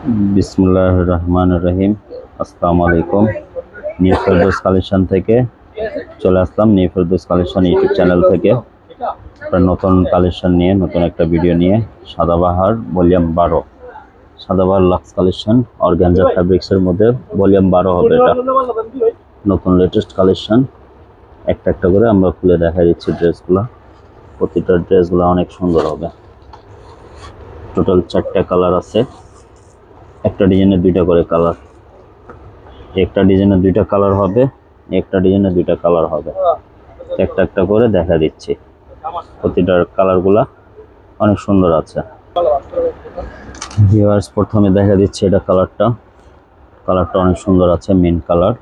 বিসমিল্লাহির রহমানির রহিম। আসসালামু আলাইকুম। নিউ ফেরদৌস কালেকশন থেকে চলে আসলাম। New Ferdous collection YouTube channel থেকে একটা নতুন কালেকশন নিয়ে, নতুন একটা ভিডিও নিয়ে। Sadabahar volume 12, Sadabahar lux collection organza ফ্যাব্রিক্সের মধ্যে ভলিউম 12 হবে। এটা নতুন লেটেস্ট কালেকশন। একটা একটা করে আমরা খুলে দেখা দিচ্ছি ড্রেসগুলো। প্রতিটা ড্রেসগুলো অনেক সুন্দর হবে। টোটাল 4টা কালার আছে। একটা ডিজাইনের 2টা করে কালার। একটা ডিজাইনের 2টা কালার হবে, একটা ডিজাইনের 2টা কালার হবে। একটা একটা করে দেখা দিচ্ছি। প্রতিটার কালারগুলা অনেক সুন্দর আছে। ভিউয়ার্স, প্রথমে দেখা দিচ্ছি এটা কালারটা অনেক সুন্দর আছে, মেন কালার।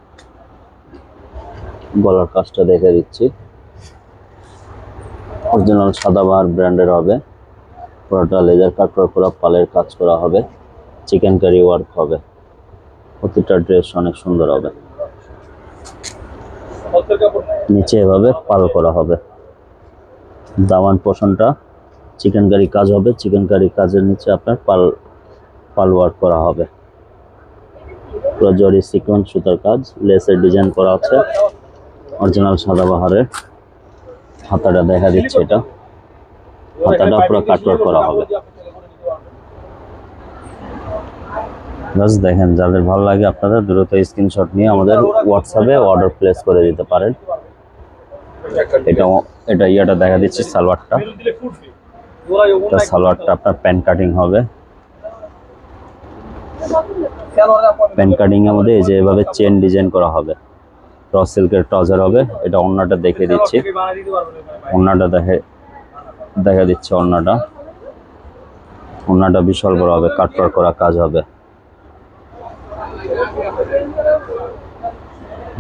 গলার কাজটা দেখা দিচ্ছি, অরিজিনাল সাদাবাহার ব্র্যান্ডের হবে। পুরোটা লেজার কাট করা, পালের কাজ করা হবে, চিকেন কারি ওয়ার্ক হবে। প্রতিটা ড্রেস অনেক সুন্দর হবে। নিচে এভাবে পাল করা হবে। দামান পোষণটা চিকেন কারি কাজ হবে। চিকেন কারি কাজের নিচে আপনার পাল ওয়ার্ক করা হবে। পুরো জরি সিকোয়েন্স সুতার কাজ, লেসের ডিজাইন করা আছে। অরিজিনাল সাদাবাহারের হাতাটা দেখা দিচ্ছে। এটা হাতাটা পুরো কাটওয়ার্ক করা হবে। বাস দেখেন, যাদের ভালো লাগে আপনারা দ্রুত স্ক্রিনশট নিয়ে আমাদের হোয়াটসঅ্যাপে অর্ডার প্লেস করে দিতে পারেন। এটা ইয়াটা দেখা দিচ্ছে সালোয়ারটা। সালোয়ারটা আপনার প্যান্ট কাটিং হবে। প্যান্ট কাটিং এর মধ্যে এই যে এভাবে চেন ডিজাইন করা হবে। র সিল্কের ট্রাউজার হবে। এটা ওন্নাটা দেখে দিচ্ছি। ওন্নাটা দেখা দিচ্ছে। ওন্নাটা বিশাল বড় হবে, কাটওয়ার্ক করা কাজ হবে।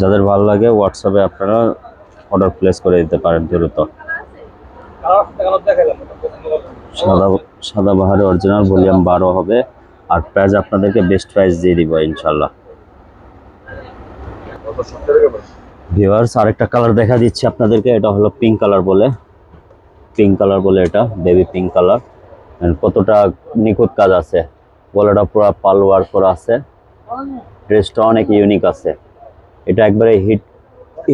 যাদের ভালো লাগে হোয়াটসঅ্যাপে আপনারা অর্ডার প্লেস করে দিতে পারেন দ্রুত। সাদাবাহারের অরিজিনাল ভলিউম 12 হবে। আর প্রাইস আপনাদেরকে বেস্ট প্রাইস দিয়ে দিব ইনশাল্লাহ। ভিউয়ার্স, আরেকটা কালার দেখা দিচ্ছি আপনাদেরকে। এটা হলো পিঙ্ক কালার বলে, এটা বেবি পিঙ্ক কালার। কতটা নিখুঁত কাজ আছে। গলাটা পুরো পাল ওয়ার্ক করা আছে। ড্রেসটা অনেক ইউনিক আছে। এটা একবারে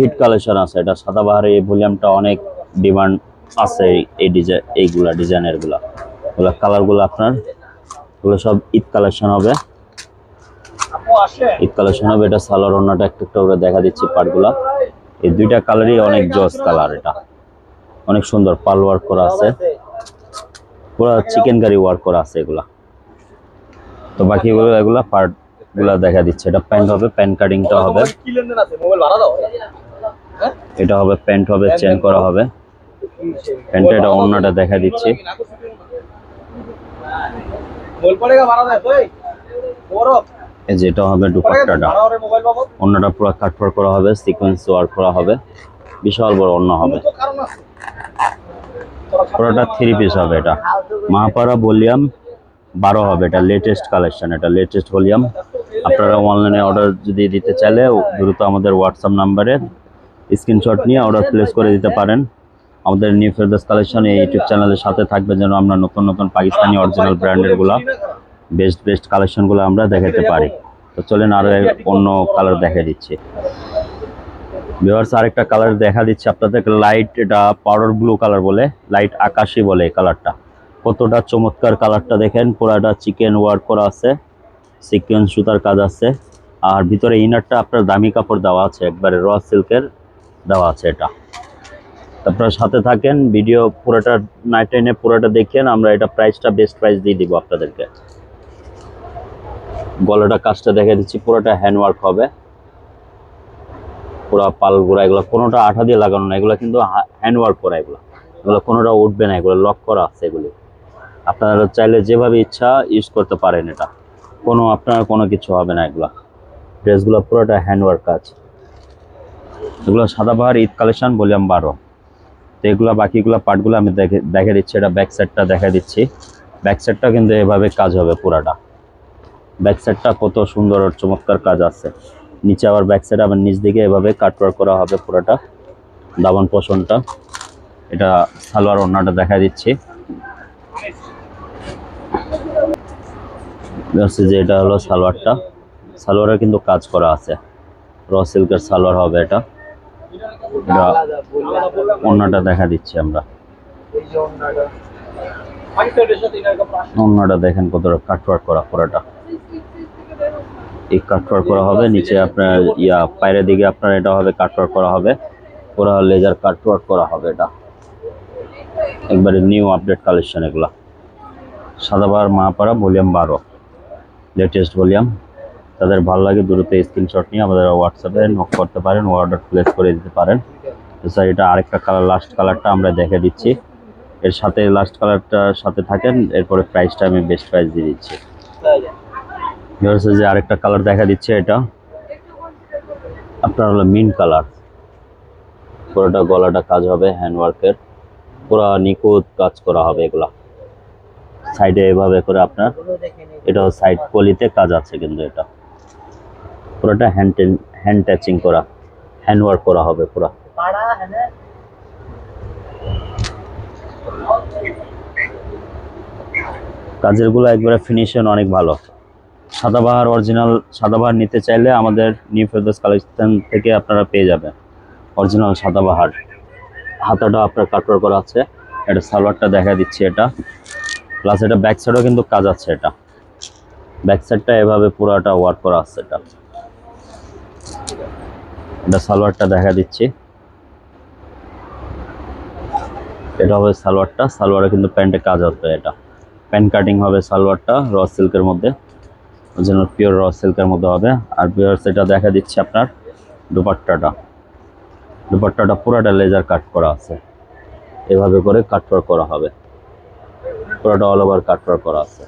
হিট কালেকশন আছে। এটা সাদাবাহারের এই ভলিউমটা অনেক ডিমান্ড আছে। এই ডিজাইনের গুলা কালারগুলো আপনার সব ঈদ কালেকশন হবে। এটা সালোয়ার ওন্নাটা একটা একটা করে দেখা দিচ্ছি পার্টগুলা। এই 2টা কালারই অনেক জস কালার। এটা অনেক সুন্দর, পাল ওয়ার্ক করা আছে, পুরো চিকেন কারি ওয়ার্ক করা আছে এগুলা। তো বাকিগুলো এগুলা পার্টগুলা দেখা দিচ্ছে। এটা প্যান্ট হবে, প্যান্ট কাটিংটা হবে। এটা হবে প্যান্ট হবে, চেন করা হবে প্যান্টে। এটা ওন্নাটা দেখা দিচ্ছি। যেটা হবে দুপাট্টাটা, ওন্নাটা পুরো কাটওয়ার্ক করা হবে, সিকোয়েন্স ওয়ার্ক করা হবে। বিশাল বড় ওন্না হবে। পুরোটা 3 পিস হবে। এটা মাহাপাড়া ভলিউম 12 হবে। এটা লেটেস্ট কালেকশন, এটা লেটেস্ট ভলিউম। আপনারা অনলাইনে অর্ডার যদি দিতে চাইলে দ্রুত আমাদের হোয়াটসঅ্যাপ নাম্বারে স্ক্রিনশট নিয়ে অর্ডার প্লেস করে দিতে পারেন। আমাদের নিউ ফেরদৌস কালেকশন এই ইউটিউব চ্যানেলের সাথে থাকবে, যেন আমরা নতুন নতুন পাকিস্তানি অরিজিনাল ব্র্যান্ডের গুলা বেস্ট কালেকশনগুলো আমরা দেখাতে পারি। তো চলেন আরো অন্য কালার দেখা দিচ্ছি। ভিউয়ার্স, আরেকটা কালার দেখা দিচ্ছে আপনাদেরকে। লাইট, এটা পাউডার ব্লু কালার বলে, লাইট আকাশি বলে এই কালারটা। কতটা চমৎকার কালারটা দেখেন। পুরাটা চিকেন ওয়ার্ক করা আছে, সিকোয়েন্স সুতার কাজ আছে। আর ভিতরে ইনারটা আপনার দামি কাপড় দেওয়া আছে, একবারে র সিল্কের দেওয়া আছে। এটা আপনারা সাথে থাকেন, ভিডিও পুরোটা নাইট টেনে পুরোটা দেখেন। আমরা এটা প্রাইসটা বেস্ট প্রাইস দিয়ে দিব আপনাদেরকে। গলাটা কাজটা দেখে দিচ্ছি, পুরোটা হ্যান্ড ওয়ার্ক হবে। পুরা পাল গুড়া এগুলো কোনোটা আঠা দিয়ে লাগানো না, এগুলো কিন্তু হ্যান্ড ওয়ার্ক করা। এগুলো কোনোটা উঠবে না, এগুলো লক করা আছে। এগুলি আপনারা চাইলে যেভাবে ইচ্ছা ইউজ করতে পারেন। এটা আপনার কোনো কিছু হবে না। এগুলা ড্রেসগুলো পুরোটা হ্যান্ড ওয়ার্ক কাজ। এগুলো সাদাবাহার ঈদ কালেকশন ভলিউম 12। তো এগুলো বাকিগুলো পার্টগুলো আমি দেখে দিচ্ছি। এটা ব্যাক সাইডটা দেখা দিচ্ছি। ব্যাক সাইডটা কিন্তু এভাবে কাজ হবে পুরাটা। ব্যাক সাইডটা কত সুন্দর চমৎকার কাজ আছে। নিচে আবার ব্যাক সাইড আবার নিচ দিকে এভাবে কাটওয়ার্ক করা হবে পুরাটা। দামান পোষণটা, এটা সালোয়ার ওন্নাটা দেখা দিচ্ছি। হচ্ছে যে এটা হলো সালোয়ারটা, সালোয়ারে কিন্তু কাজ করা আছে, র সিল্কের সালোয়ার হবে এটা। এটা অন্যটা দেখা দিচ্ছি আমরা, অন্যটা দেখেন কতটা কাটওয়ার্ক করা পুরোটা, এই কাটওয়ার্ক করা হবে নিচে আপনার পায়ের দিকে আপনার এটা হবে কাটওয়ার্ক করা হবে, পুরো লেজার কাটওয়ার্ক করা হবে। এটা একবারে নিউ আপডেট কালেকশন এগুলা। Sadabahar মাপাড়া volume 12 latest volume. তাদের ভালো লাগে দ্রুত স্ক্রিনশট নিয়ে আমাদের হোয়াটসঅ্যাপে নক করতে পারেন, অর্ডার প্লেস করে দিতে পারেন। স্যার এটা আরেকটা কালার, লাস্ট কালারটা আমরা দেখে দিচ্ছি, এর সাথে লাস্ট কালারটার সাথে থাকেন, এরপরে প্রাইসটা আমি বেস্ট প্রাইস দিয়ে দিচ্ছি। যে আরেকটা কালার দেখা দিচ্ছে, এটা আপনার হলো মিন্ট কালার, পুরোটা গলাটা কাজ হবে হ্যান্ডওয়ার্কের, পুরো নিখুঁত কাজ করা হবে এগুলা। সাইডে এভাবে করে আপনার এটা সাইড পলিতে কাজ আছে, কিন্তু এটা পুরোটা হ্যান্ড টাচিং করা, হ্যান্ডওয়ার্ক করা হবে পুরো। কাজের গুলো একবারে ফিনিশন অনেক ভালো। সাদাবাহার অরিজিনাল সাদাবাহার নিতে চাইলে আমাদের নিউ ফেরদৌস কালেকশন থেকে আপনারা পেয়ে যাবেন অরিজিনাল সাদাবাহার। হাতাটা আপনার কাটওয়ার্ক করা আছে, এটা সালোয়ারটা দেখা দিচ্ছি এটা, প্লাস এটা ব্যাক সাইডও কিন্তু কাজ আছে, এটা ব্যাক সাইডটা এভাবে পুরোটা ওয়ার্ক করা আছে। এটা সালোয়ারটা দেখা দিচ্ছি, এটা হবে সালোয়ারটা, সালোয়ারে কিন্তু প্যান্টে কাজ হবে, এটা প্যান্ট কাটিং হবে সালোয়ারটা র সিল্কের মধ্যে, অরিজিনাল পিওর র সিল্কের মধ্যে হবে। আর পিওর সেটা দেখা দিচ্ছি আপনার দুপাট্টাটা, দুপাট্টাটা পুরোটা লেজার কাট করা আছে, এভাবে করে কাটওয়ার্ক করা হবে, পুরোটা অল ওভার কাটওয়ার্ক করা আছে।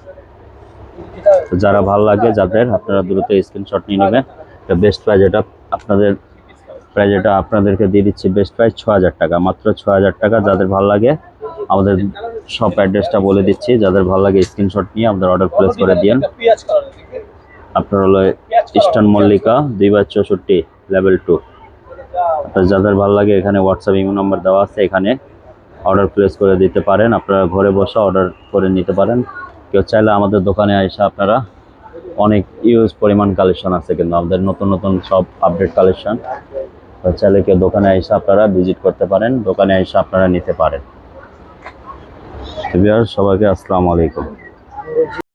তো যারা ভালো লাগে যাদের, আপনারা দ্রুত স্ক্রিনশট নিয়ে নেবেন। এটা বেস্ট প্রাইস, এটা আপনাদের প্রাইস, এটা আপনাদেরকে দিয়ে দিচ্ছি বেস্ট প্রাইস 6000 টাকা, মাত্র 6000 টাকা। যাদের ভালো লাগে আমাদের শপ অ্যাড্রেসটা বলে দিচ্ছি, যাদের ভালো লাগে স্ক্রিনশট নিয়ে আমাদের অর্ডার প্লেস করে দিন। আপনার হলো ইস্টার্ন মল্লিকা 2/64 লেভেল 2। যাদের ভালো লাগে এখানে হোয়াটসঅ্যাপ ইমো নাম্বার দেওয়া আছে, এখানে অর্ডার প্লেস করে দিতে পারেন, আপনারা ঘরে বসে অর্ডার করে নিতে পারেন। কেউ চাইলে আমাদের দোকানে এসে আপনারা অনেক ইউজ পরিমাণ কালেকশন আছে, কিন্তু আমাদের নতুন নতুন সব আপডেট কালেকশন, চাইলে কেউ দোকানে এসে আপনারা ভিজিট করতে পারেন, দোকানে এসে আপনারা নিতে পারেন। সবাইকে আসসালামু আলাইকুম।